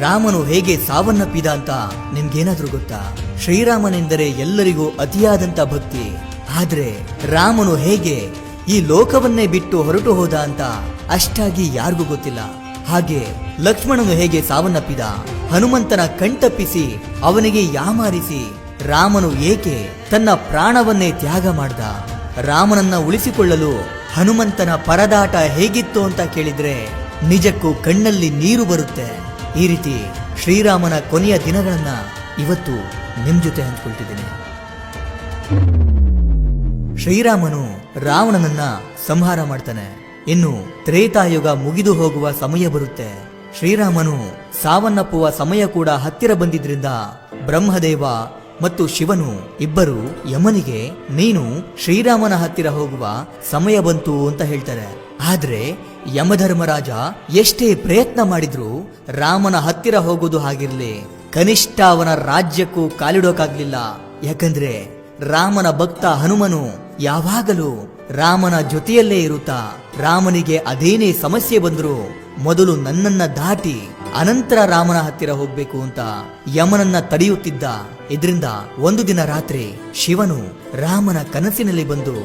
ರಾಮನು ಹೇಗೆ ಸಾವನ್ನಪ್ಪಿದ ಅಂತ ನಿಮ್ಗೇನಾದ್ರೂ ಗೊತ್ತಾ? ಶ್ರೀರಾಮನೆಂದರೆ ಎಲ್ಲರಿಗೂ ಅತಿಯಾದಂತ ಭಕ್ತಿ. ಆದ್ರೆ ರಾಮನು ಹೇಗೆ ಈ ಲೋಕವನ್ನೇ ಬಿಟ್ಟು ಹೊರಟು ಹೋದ ಅಂತ ಅಷ್ಟಾಗಿ ಯಾರಿಗೂ ಗೊತ್ತಿಲ್ಲ. ಹಾಗೆ ಲಕ್ಷ್ಮಣನು ಹೇಗೆ ಸಾವನ್ನಪ್ಪಿದ, ಹನುಮಂತನ ಕಣ್ತಪ್ಪಿಸಿ ಅವನಿಗೆ ಯಾಮಾರಿಸಿ ರಾಮನು ಏಕೆ ತನ್ನ ಪ್ರಾಣವನ್ನೇ ತ್ಯಾಗ ಮಾಡ್ದ, ರಾಮನನ್ನ ಉಳಿಸಿಕೊಳ್ಳಲು ಹನುಮಂತನ ಪರದಾಟ ಹೇಗಿತ್ತು ಅಂತ ಕೇಳಿದ್ರೆ ನಿಜಕ್ಕೂ ಕಣ್ಣಲ್ಲಿ ನೀರು ಬರುತ್ತೆ. ಈ ರೀತಿ ಶ್ರೀರಾಮನ ಕೊನೆಯ ದಿನಗಳನ್ನ ಇವತ್ತು ನಿಮ್ ಜೊತೆ ಹಂಚ್ಕೊಳ್ತಿದ್ದೀನಿ. ಶ್ರೀರಾಮನು ರಾವಣನನ್ನ ಸಂಹಾರ ಮಾಡ್ತಾನೆ. ಇನ್ನು ತ್ರೇತಾಯುಗ ಮುಗಿದು ಹೋಗುವ ಸಮಯ ಬರುತ್ತೆ. ಶ್ರೀರಾಮನು ಸಾವನ್ನಪ್ಪುವ ಸಮಯ ಕೂಡ ಹತ್ತಿರ ಬಂದಿದ್ರಿಂದ ಬ್ರಹ್ಮದೇವ ಮತ್ತು ಶಿವನು ಇಬ್ಬರು ಯಮನಿಗೆ ನೀನು ಶ್ರೀರಾಮನ ಹತ್ತಿರ ಹೋಗುವ ಸಮಯ ಬಂತು ಅಂತ ಹೇಳ್ತಾರೆ. ಆದ್ರೆ ಯಮಧರ್ಮರಾಜ ಎಷ್ಟೇ ಪ್ರಯತ್ನ ಮಾಡಿದ್ರು ರಾಮನ ಹತ್ತಿರ ಹೋಗೋದು ಹಾಗಿರ್ಲಿ, ಕನಿಷ್ಠ ಅವನ ರಾಜ್ಯಕ್ಕೂ ಕಾಲಿಡೋಕಾಗ್ಲಿಲ್ಲ. ಯಾಕಂದ್ರೆ ರಾಮನ ಭಕ್ತ ಹನುಮನು ಯಾವಾಗಲೂ ರಾಮನ ಜೊತೆಯಲ್ಲೇ ಇರುತ್ತಾ ರಾಮನಿಗೆ ಅದೇನೇ ಸಮಸ್ಯೆ ಬಂದ್ರು ಮೊದಲು ನನ್ನನ್ನ ದಾಟಿ ಅನಂತರ ರಾಮನ ಹತ್ತಿರ ಹೋಗ್ಬೇಕು ಅಂತ ಯಮನನ್ನ ತಡೆಯುತ್ತಿದ್ದ. ಇದರಿಂದ ಒಂದು ದಿನ ರಾತ್ರಿ ಶಿವನು ರಾಮನ ಕನಸಿನಲ್ಲಿ ಬಂದು,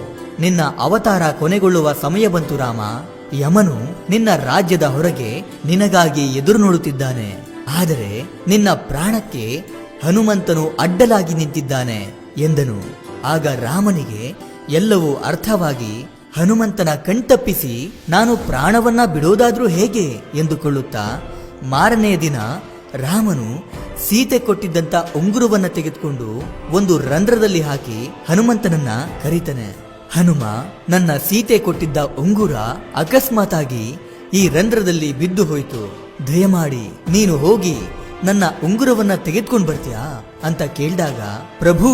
ನಿನ್ನ ಅವತಾರ ಕೊನೆಗೊಳ್ಳುವ ಸಮಯ ಬಂತು ರಾಮ, ಯಮನು ನಿನ್ನ ರಾಜ್ಯದ ಹೊರಗೆ ನಿನಗಾಗಿ ಎದುರು ನೋಡುತ್ತಿದ್ದಾನೆ. ಆದರೆ ನಿನ್ನ ಪ್ರಾಣಕ್ಕೆ ಹನುಮಂತನು ಅಡ್ಡಲಾಗಿ ನಿಂತಿದ್ದಾನೆ ಎಂದನು. ಆಗ ರಾಮನಿಗೆ ಎಲ್ಲವೂ ಅರ್ಥವಾಗಿ ಹನುಮಂತನ ಕಣ್ತಪ್ಪಿಸಿ ನಾನು ಪ್ರಾಣವನ್ನ ಬಿಡೋದಾದ್ರೂ ಹೇಗೆ ಎಂದುಕೊಳ್ಳುತ್ತಾ ಮಾರನೆಯ ದಿನ ರಾಮನು ಸೀತೆ ಕೊಟ್ಟಿದ್ದಂತ ಉಂಗುರವನ್ನ ತೆಗೆದುಕೊಂಡು ಒಂದು ರಂಧ್ರದಲ್ಲಿ ಹಾಕಿ ಹನುಮಂತನನ್ನ ಕರೀತಾನೆ. ಹನುಮ, ನನ್ನ ಸೀತೆ ಕೊಟ್ಟಿದ್ದ ಉಂಗುರ ಅಕಸ್ಮಾತ್ ಆಗಿ ಈ ರಂಧ್ರದಲ್ಲಿ ಬಿದ್ದು ಹೋಯ್ತು, ದಯಮಾಡಿ ನೀನು ಹೋಗಿ ನನ್ನ ಉಂಗುರವನ್ನ ತೆಗೆದುಕೊಂಡು ಬರ್ತೀಯಾ ಅಂತ ಕೇಳಿದಾಗ, ಪ್ರಭು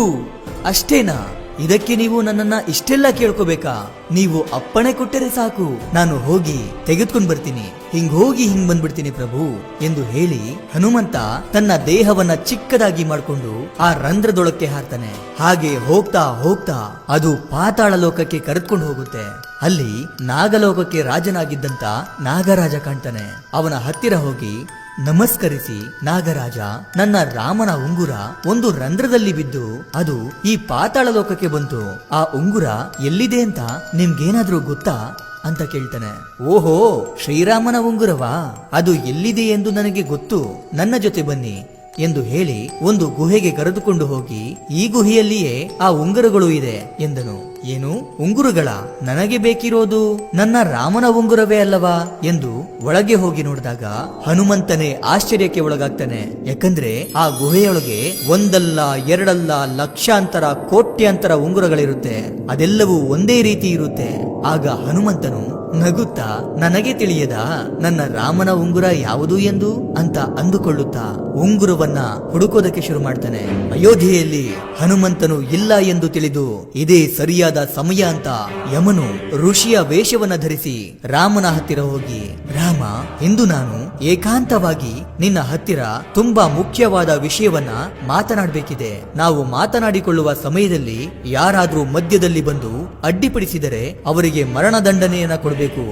ಅಷ್ಟೇನಾ, ಇದಕ್ಕೆ ನೀವು ನನ್ನನ್ನ ಇಷ್ಟೆಲ್ಲ ಕೇಳ್ಕೋಬೇಕಾ? ನೀವು ಅಪ್ಪಣೆ ಕೊಟ್ಟರೆ ಸಾಕು, ನಾನು ಹೋಗಿ ತೆಗೆದುಕೊಂಡು ಬರ್ತೀನಿ, ಹೋಗಿ ಬಂದ್ಬಿಡ್ತೀನಿ ಪ್ರಭು ಎಂದು ಹೇಳಿ ಹನುಮಂತ ತನ್ನ ದೇಹವನ್ನ ಚಿಕ್ಕದಾಗಿ ಮಾಡಿಕೊಂಡು ಆ ರಂಧ್ರದೊಳಕ್ಕೆ ಹಾರ್ತಾನೆ. ಹಾಗೆ ಹೋಗ್ತಾ ಹೋಗ್ತಾ ಅದು ಪಾತಾಳ ಲೋಕಕ್ಕೆ ಕರೆದುಕೊಂಡು ಹೋಗುತ್ತೆ. ಅಲ್ಲಿ ನಾಗಲೋಕಕ್ಕೆ ರಾಜನಾಗಿದ್ದಂತ ನಾಗರಾಜ ಕಾಣ್ತಾನೆ. ಅವನ ಹತ್ತಿರ ಹೋಗಿ ನಮಸ್ಕರಿಸಿ, ನಾಗರಾಜ, ನನ್ನ ರಾಮನ ಉಂಗುರ ಒಂದು ರಂಧ್ರದಲ್ಲಿ ಬಿದ್ದು ಅದು ಈ ಪಾತಾಳ ಲೋಕಕ್ಕೆ ಬಂತು, ಆ ಉಂಗುರ ಎಲ್ಲಿದೆ ಅಂತ ನಿಮ್ಗೇನಾದ್ರೂ ಗೊತ್ತಾ ಅಂತ ಕೇಳ್ತಾನೆ. ಓಹೋ, ಶ್ರೀರಾಮನ ಉಂಗುರವಾ, ಅದು ಎಲ್ಲಿದೆ ಎಂದು ನನಗೆ ಗೊತ್ತು, ನನ್ನ ಜೊತೆ ಬನ್ನಿ ಎಂದು ಹೇಳಿ ಒಂದು ಗುಹೆಗೆ ಕರೆದುಕೊಂಡು ಹೋಗಿ ಈ ಗುಹೆಯಲ್ಲಿಯೇ ಆ ಉಂಗುರಗಳು ಇದೆ ಎಂದನು. ಏನು ಉಂಗುರಗಳ? ನನಗೆ ಬೇಕಿರೋದು ನನ್ನ ರಾಮನ ಉಂಗುರವೇ ಅಲ್ಲವಾ ಎಂದು ಒಳಗೆ ಹೋಗಿ ನೋಡಿದಾಗ ಹನುಮಂತನೇ ಆಶ್ಚರ್ಯಕ್ಕೆ ಒಳಗಾಗ್ತಾನೆ. ಯಾಕಂದ್ರೆ ಆ ಗುಹೆಯೊಳಗೆ ಒಂದಲ್ಲ ಎರಡಲ್ಲ ಲಕ್ಷಾಂತರ ಕೋಟ್ಯಾಂತರ ಉಂಗುರಗಳಿರುತ್ತೆ, ಅದೆಲ್ಲವೂ ಒಂದೇ ರೀತಿ ಇರುತ್ತೆ. ಆಗ ಹನುಮಂತನು ನಗುತ್ತಾ, ನನಗೆ ತಿಳಿಯದ ನನ್ನ ರಾಮನ ಉಂಗುರ ಯಾವುದು ಎಂದು ಅಂತ ಅಂದುಕೊಳ್ಳುತ್ತಾ ಉಂಗುರವನ್ನ ಹುಡುಕೋದಕ್ಕೆ ಶುರು ಮಾಡ್ತಾನೆ. ಅಯೋಧ್ಯೆಯಲ್ಲಿ ಹನುಮಂತನು ಇಲ್ಲ ಎಂದು ತಿಳಿದು ಇದೇ ಸರಿಯಾದ ಸಮಯ ಅಂತ ಯಮನು ಋಷಿಯ ವೇಷವನ್ನ ಧರಿಸಿ ರಾಮನ ಹತ್ತಿರ ಹೋಗಿ, ರಾಮ, ಇಂದು ನಾನು ಏಕಾಂತವಾಗಿ ನಿನ್ನ ಹತ್ತಿರ ತುಂಬಾ ಮುಖ್ಯವಾದ ವಿಷಯವನ್ನ ಮಾತನಾಡಬೇಕಿದೆ. ನಾವು ಮಾತನಾಡಿಕೊಳ್ಳುವ ಸಮಯದಲ್ಲಿ ಯಾರಾದ್ರೂ ಮಧ್ಯದಲ್ಲಿ ಬಂದು ಅಡ್ಡಿಪಡಿಸಿದರೆ ಅವರಿಗೆ ಮರಣದಂಡನೆಯನ್ನ ಕೊಡಬೇಕು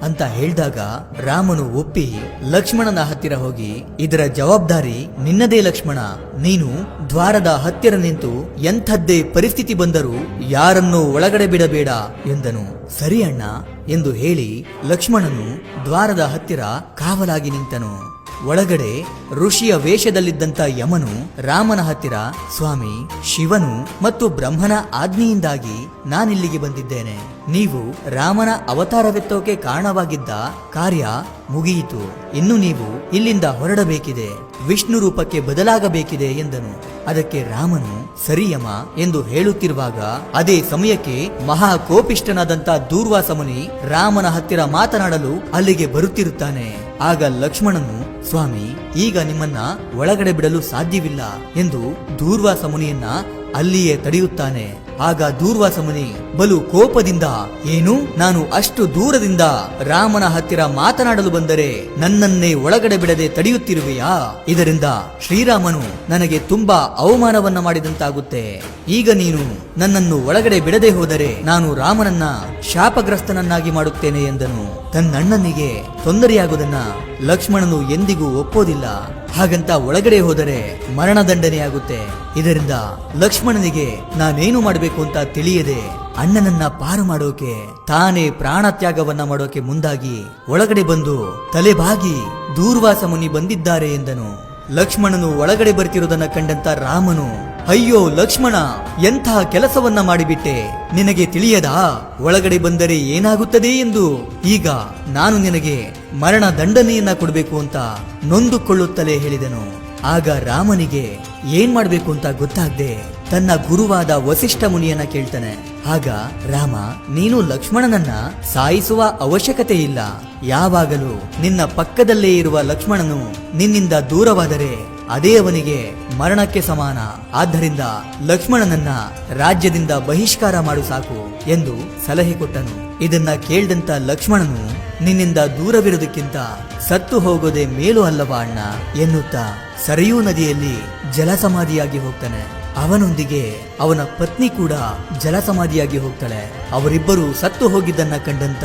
ಅಂತ ಹೇಳಿದಾಗ ರಾಮನು ಒಪ್ಪಿ ಲಕ್ಷ್ಮಣನ ಹತ್ತಿರ ಹೋಗಿ, ಇದರ ಜವಾಬ್ದಾರಿ ನಿನ್ನದೇ ಲಕ್ಷ್ಮಣ, ನೀನು ದ್ವಾರದ ಹತ್ತಿರ ನಿಂತು ಎಂಥದ್ದೇ ಪರಿಸ್ಥಿತಿ ಬಂದರೂ ಯಾರನ್ನೂ ಒಳಗಡೆ ಬಿಡಬೇಡ ಎಂದನು. ಸರಿ ಅಣ್ಣ ಎಂದು ಹೇಳಿ ಲಕ್ಷ್ಮಣನು ದ್ವಾರದ ಹತ್ತಿರ ಕಾವಲಾಗಿ ನಿಂತನು. ಒಳಗಡೆ ಋಷಿಯ ವೇಷದಲ್ಲಿದ್ದಂತ ಯಮನು ರಾಮನ ಹತ್ತಿರ, ಸ್ವಾಮಿ, ಶಿವನು ಮತ್ತು ಬ್ರಹ್ಮನ ಆಜ್ಞೆಯಿಂದಾಗಿ ನಾನಿಲ್ಲಿಗೆ ಬಂದಿದ್ದೇನೆ. ನೀವು ರಾಮನ ಅವತಾರವೆತ್ತೋಕೆ ಕಾರಣವಾಗಿದ್ದ ಕಾರ್ಯ ಮುಗಿಯಿತು. ಇನ್ನು ನೀವು ಇಲ್ಲಿಂದ ಹೊರಡಬೇಕಿದೆ, ವಿಷ್ಣು ರೂಪಕ್ಕೆ ಬದಲಾಗಬೇಕಿದೆ ಎಂದನು. ಅದಕ್ಕೆ ರಾಮನು ಸರಿ ಯಮ ಎಂದು ಹೇಳುತ್ತಿರುವಾಗ ಅದೇ ಸಮಯಕ್ಕೆ ಮಹಾ ಕೋಪಿಷ್ಠನಾದಂತ ದೂರ್ವಾಸ ಮುನಿ ರಾಮನ ಹತ್ತಿರ ಮಾತನಾಡಲು ಅಲ್ಲಿಗೆ ಬರುತ್ತಿರುತ್ತಾನೆ. ಆಗ ಲಕ್ಷ್ಮಣನು, ಸ್ವಾಮಿ, ಈಗ ನಿಮ್ಮನ್ನ ಒಳಗಡೆ ಬಿಡಲು ಸಾಧ್ಯವಿಲ್ಲ ಎಂದು ದೂರ್ವಾಸ ಮುನಿಯನ್ನ ಅಲ್ಲಿಯೇ ತಡೆಯುತ್ತಾನೆ. ಆಗ ದೂರ್ವಾಸ ಮುನಿ ಬಲು ಕೋಪದಿಂದ, ಏನು, ನಾನು ಅಷ್ಟು ದೂರದಿಂದ ರಾಮನ ಹತ್ತಿರ ಮಾತನಾಡಲು ಬಂದರೆ ನನ್ನನ್ನೇ ಒಳಗಡೆ ಬಿಡದೆ ತಡೆಯುತ್ತಿರುವೆಯಾ? ಇದರಿಂದ ಶ್ರೀರಾಮನು ನನಗೆ ತುಂಬಾ ಅವಮಾನವನ್ನ ಮಾಡಿದಂತಾಗುತ್ತೆ. ಈಗ ನೀನು ನನ್ನನ್ನು ಒಳಗಡೆ ಬಿಡದೆ ಹೋದರೆ ನಾನು ರಾಮನನ್ನ ಶಾಪಗ್ರಸ್ತನನ್ನಾಗಿ ಮಾಡುತ್ತೇನೆ ಎಂದನು. ತನ್ನಣ್ಣನಿಗೆ ತೊಂದರೆಯಾಗುವುದನ್ನ ಲಕ್ಷ್ಮಣನು ಎಂದಿಗೂ ಒಪ್ಪೋದಿಲ್ಲ. ಹಾಗಂತ ಒಳಗಡೆ ಹೋದರೆ ಮರಣದಂಡನೆಯಾಗುತ್ತೆ. ಇದರಿಂದ ಲಕ್ಷ್ಮಣನಿಗೆ ನಾನೇನು ಮಾಡಬೇಕು ಅಂತ ತಿಳಿಯದೆ ಅಣ್ಣನನ್ನ ಪಾರು ಮಾಡೋಕೆ ತಾನೇ ಪ್ರಾಣ ತ್ಯಾಗವನ್ನ ಮಾಡೋಕೆ ಮುಂದಾಗಿ ಒಳಗಡೆ ಬಂದು ತಲೆಬಾಗಿ ದೂರ್ವಾಸ ಮುನಿ ಬಂದಿದ್ದಾರೆ ಎಂದನು. ಲಕ್ಷ್ಮಣನು ಒಳಗಡೆ ಬರ್ತಿರೋದನ್ನ ಕಂಡಂತ ರಾಮನು, ಅಯ್ಯೋ ಲಕ್ಷ್ಮಣ, ಎಂಥ ಕೆಲಸವನ್ನ ಮಾಡಿಬಿಟ್ಟೆ, ನಿನಗೆ ತಿಳಿಯದಾ ಒಳಗಡೆ ಬಂದರೆ ಏನಾಗುತ್ತದೆ ಎಂದು? ಈಗ ನಾನು ನಿನಗೆ ಮರಣ ದಂಡನೆಯನ್ನ ಕೊಡಬೇಕು ಅಂತ ನೊಂದುಕೊಳ್ಳುತ್ತಲೇ ಹೇಳಿದನು. ಆಗ ರಾಮನಿಗೆ ಏನ್ ಮಾಡ್ಬೇಕು ಅಂತ ಗೊತ್ತಾಗದೆ ತನ್ನ ಗುರುವಾದ ವಸಿಷ್ಠ ಮುನಿಯನ್ನ ಕೇಳ್ತಾನೆ. ಆಗ ರಾಮ, ನೀನು ಲಕ್ಷ್ಮಣನನ್ನ ಸಾಯಿಸುವ ಅವಶ್ಯಕತೆ ಇಲ್ಲ. ಯಾವಾಗಲೂ ನಿನ್ನ ಪಕ್ಕದಲ್ಲೇ ಇರುವ ಲಕ್ಷ್ಮಣನು ನಿನ್ನಿಂದ ದೂರವಾದರೆ ಅದೇ ಅವನಿಗೆ ಮರಣಕ್ಕೆ ಸಮಾನ. ಆದ್ದರಿಂದ ಲಕ್ಷ್ಮಣನನ್ನ ರಾಜ್ಯದಿಂದ ಬಹಿಷ್ಕಾರ ಮಾಡು ಸಾಕು ಎಂದು ಸಲಹೆ ಕೊಟ್ಟನು. ಇದನ್ನ ಕೇಳಿದಂತ ಲಕ್ಷ್ಮಣನು, ನಿನ್ನಿಂದ ದೂರವಿರುವುದಕ್ಕಿಂತ ಸತ್ತು ಹೋಗೋದೇ ಮೇಲು ಅಲ್ಲವಾ ಅಣ್ಣ ಎನ್ನುತ್ತಾ ಸರಿಯೂ ನದಿಯಲ್ಲಿ ಜಲಸಮಾಧಿಯಾಗಿ ಹೋಗ್ತಾನೆ. ಅವನೊಂದಿಗೆ ಅವನ ಪತ್ನಿ ಕೂಡ ಜಲಸಮಾಧಿಯಾಗಿ ಹೋಗ್ತಾಳೆ. ಅವರಿಬ್ಬರು ಸತ್ತು ಹೋಗಿದ್ದನ್ನ ಕಂಡಂತ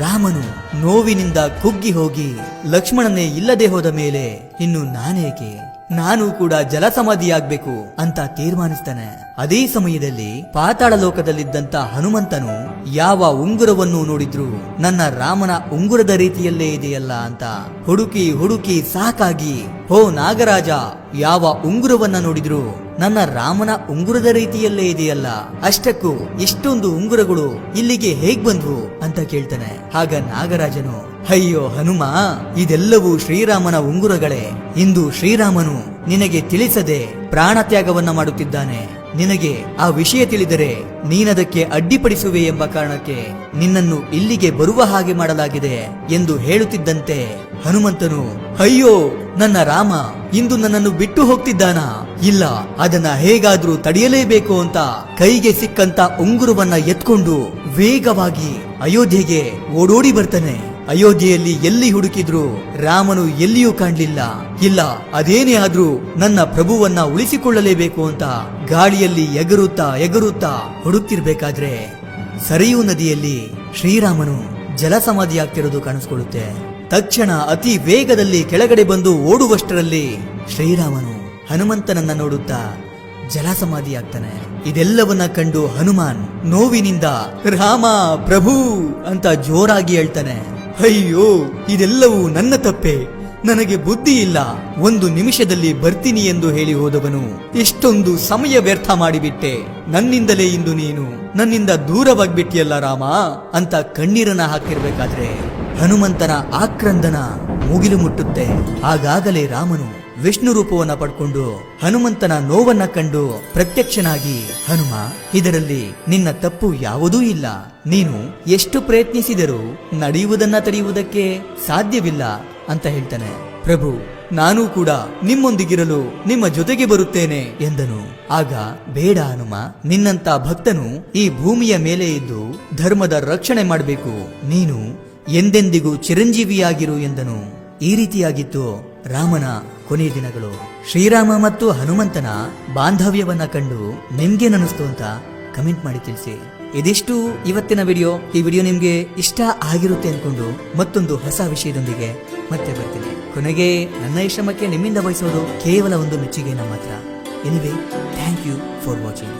ರಾಮನು ನೋವಿನಿಂದ ಕುಗ್ಗಿ ಹೋಗಿ, ಲಕ್ಷ್ಮಣನೇ ಇಲ್ಲದೆ ಹೋದ ಮೇಲೆ ಇನ್ನು ನಾನೇಕೆ, ನಾನು ಕೂಡ ಜಲಸಮಾಧಿಯಾಗಬೇಕು ಅಂತ ತೀರ್ಮಾನಿಸ್ತಾನೆ. ಅದೇ ಸಮಯದಲ್ಲಿ ಪಾತಾಳ ಲೋಕದಲ್ಲಿದ್ದಂತ ಹನುಮಂತನು ಯಾವ ಉಂಗುರವನ್ನು ನೋಡಿದ್ರು ನನ್ನ ರಾಮನ ಉಂಗುರದ ರೀತಿಯಲ್ಲೇ ಇದೆಯಲ್ಲ ಅಂತ ಹುಡುಕಿ ಹುಡುಕಿ ಸಾಕಾಗಿ, ಹೋ ನಾಗರಾಜ, ಯಾವ ಉಂಗುರವನ್ನ ನೋಡಿದ್ರು ನನ್ನ ರಾಮನ ಉಂಗುರದ ರೀತಿಯಲ್ಲೇ ಇದೆಯಲ್ಲ, ಅಷ್ಟಕ್ಕೂ ಇಷ್ಟೊಂದು ಉಂಗುರಗಳು ಇಲ್ಲಿಗೆ ಹೇಗ್ ಬಂದ್ವು ಅಂತ ಕೇಳ್ತಾನೆ. ಆಗ ನಾಗರಾಜನು, ಅಯ್ಯೋ ಹನುಮ, ಇದೆಲ್ಲವೂ ಶ್ರೀರಾಮನ ಉಂಗುರಗಳೇ. ಇಂದು ಶ್ರೀರಾಮನು ನಿನಗೆ ತಿಳಿಸದೆ ಪ್ರಾಣತ್ಯಾಗವನ್ನ ಮಾಡುತ್ತಿದ್ದಾನೆ. ನಿನಗೆ ಆ ವಿಷಯ ತಿಳಿದರೆ ನೀನದಕ್ಕೆ ಅಡ್ಡಿಪಡಿಸುವೆ ಎಂಬ ಕಾರಣಕ್ಕೆ ನಿನ್ನನ್ನು ಇಲ್ಲಿಗೆ ಬರುವ ಹಾಗೆ ಮಾಡಲಾಗಿದೆ ಎಂದು ಹೇಳುತ್ತಿದ್ದಂತೆ ಹನುಮಂತನು, ಅಯ್ಯೋ ನನ್ನ ರಾಮ ಇಂದು ನನ್ನನ್ನು ಬಿಟ್ಟು ಹೋಗ್ತಿದ್ದಾನಾ? ಇಲ್ಲ, ಅದನ್ನ ಹೇಗಾದ್ರೂ ತಡೆಯಲೇಬೇಕು ಅಂತ ಕೈಗೆ ಸಿಕ್ಕಂತ ಉಂಗುರವನ್ನ ಎತ್ಕೊಂಡು ವೇಗವಾಗಿ ಅಯೋಧ್ಯೆಗೆ ಓಡೋಡಿ ಬರ್ತಾನೆ. ಅಯೋಧ್ಯೆಯಲ್ಲಿ ಎಲ್ಲಿ ಹುಡುಕಿದ್ರು ರಾಮನು ಎಲ್ಲಿಯೂ ಕಾಣಲಿಲ್ಲ. ಇಲ್ಲ, ಅದೇನೇ ಆದ್ರೂ ನನ್ನ ಪ್ರಭುವನ್ನ ಉಳಿಸಿಕೊಳ್ಳಲೇಬೇಕು ಅಂತ ಗಾಳಿಯಲ್ಲಿ ಎಗರುತ್ತಾ ಎಗರುತ್ತಾ ಹುಡುಕ್ತಿರ್ಬೇಕಾದ್ರೆ ಸರಿಯೂ ನದಿಯಲ್ಲಿ ಶ್ರೀರಾಮನು ಜಲಸಮಾಧಿಯಾಗ್ತಿರೋದು ಕಾಣಿಸ್ಕೊಳ್ಳುತ್ತೆ. ತಕ್ಷಣ ಅತಿ ವೇಗದಲ್ಲಿ ಕೆಳಗಡೆ ಬಂದು ಓಡುವಷ್ಟರಲ್ಲಿ ಶ್ರೀರಾಮನು ಹನುಮಂತನನ್ನ ನೋಡುತ್ತಾ ಜಲಸಮಾಧಿಯಾಗ್ತಾನೆ. ಇದೆಲ್ಲವನ್ನ ಕಂಡು ಹನುಮಾನ್ ನೋವಿನಿಂದ ರಾಮ ಪ್ರಭು ಅಂತ ಜೋರಾಗಿ ಹೇಳ್ತಾನೆ. ಅಯ್ಯೋ, ಇದೆಲ್ಲವೂ ನನ್ನ ತಪ್ಪೆ, ನನಗೆ ಬುದ್ಧಿ ಇಲ್ಲ. ಒಂದು ನಿಮಿಷದಲ್ಲಿ ಬರ್ತೀನಿ ಎಂದು ಹೇಳಿ ಹೋದವನು ಇಷ್ಟೊಂದು ಸಮಯ ವ್ಯರ್ಥ ಮಾಡಿಬಿಟ್ಟೆ. ನನ್ನಿಂದಲೇ ಇಂದು ನೀನು ನನ್ನಿಂದ ದೂರವಾಗ್ಬಿಟ್ಟಿಯಲ್ಲ ರಾಮ ಅಂತ ಕಣ್ಣೀರನ್ನ ಹಾಕಿರ್ಬೇಕಾದ್ರೆ ಹನುಮಂತನ ಆಕ್ರಂದನ ಮುಗಿಲು ಮುಟ್ಟುತ್ತೆ. ಆಗಾಗಲೇ ರಾಮನು ವಿಷ್ಣು ರೂಪವನ್ನ ಪಡ್ಕೊಂಡು ಹನುಮಂತನ ನೋವನ್ನ ಕಂಡು ಪ್ರತ್ಯಕ್ಷನಾಗಿ, ಹನುಮ, ಇದರಲ್ಲಿ ನಿನ್ನ ತಪ್ಪು ಯಾವುದೂ ಇಲ್ಲ. ನೀನು ಎಷ್ಟು ಪ್ರಯತ್ನಿಸಿದರೂ ನಡೆಯುವುದನ್ನ ತಡೆಯುವುದಕ್ಕೆ ಸಾಧ್ಯವಿಲ್ಲ ಅಂತ ಹೇಳ್ತಾನೆ. ಪ್ರಭು, ನಾನೂ ಕೂಡ ನಿಮ್ಮೊಂದಿಗಿರಲು ನಿಮ್ಮ ಜೊತೆಗೆ ಬರುತ್ತೇನೆ ಎಂದನು. ಆಗ, ಬೇಡ ಹನುಮ, ನಿನ್ನಂತ ಭಕ್ತನು ಈ ಭೂಮಿಯ ಮೇಲೆ ಇದ್ದು ಧರ್ಮದ ರಕ್ಷಣೆ ಮಾಡಬೇಕು. ನೀನು ಎಂದೆಂದಿಗೂ ಚಿರಂಜೀವಿಯಾಗಿರು ಎಂದನು. ಈ ರೀತಿಯಾಗಿತ್ತು ರಾಮನ ಕೊನೆಯ ದಿನಗಳು. ಶ್ರೀರಾಮ ಮತ್ತು ಹನುಮಂತನ ಬಾಂಧವ್ಯವನ್ನ ಕಂಡು ನಿಮ್ಗೇನನ್ನಿಸ್ತು ಅಂತ ಕಮೆಂಟ್ ಮಾಡಿ ತಿಳಿಸಿ. ಇದಿಷ್ಟು ಇವತ್ತಿನ ವಿಡಿಯೋ. ಈ ವಿಡಿಯೋ ನಿಮ್ಗೆ ಇಷ್ಟ ಆಗಿರುತ್ತೆ ಅನ್ಕೊಂಡು ಮತ್ತೊಂದು ಹೊಸ ವಿಷಯದೊಂದಿಗೆ ಮತ್ತೆ ಬರ್ತೀನಿ. ಕೊನೆಗೆ ನನ್ನ ಈ ಶ್ರಮಕ್ಕೆ ನಿಮ್ಮಿಂದ ಬಯಸೋದು ಕೇವಲ ಒಂದು ಮೆಚ್ಚುಗೆ ಮಾತ್ರ. Anyway, thank you for watching.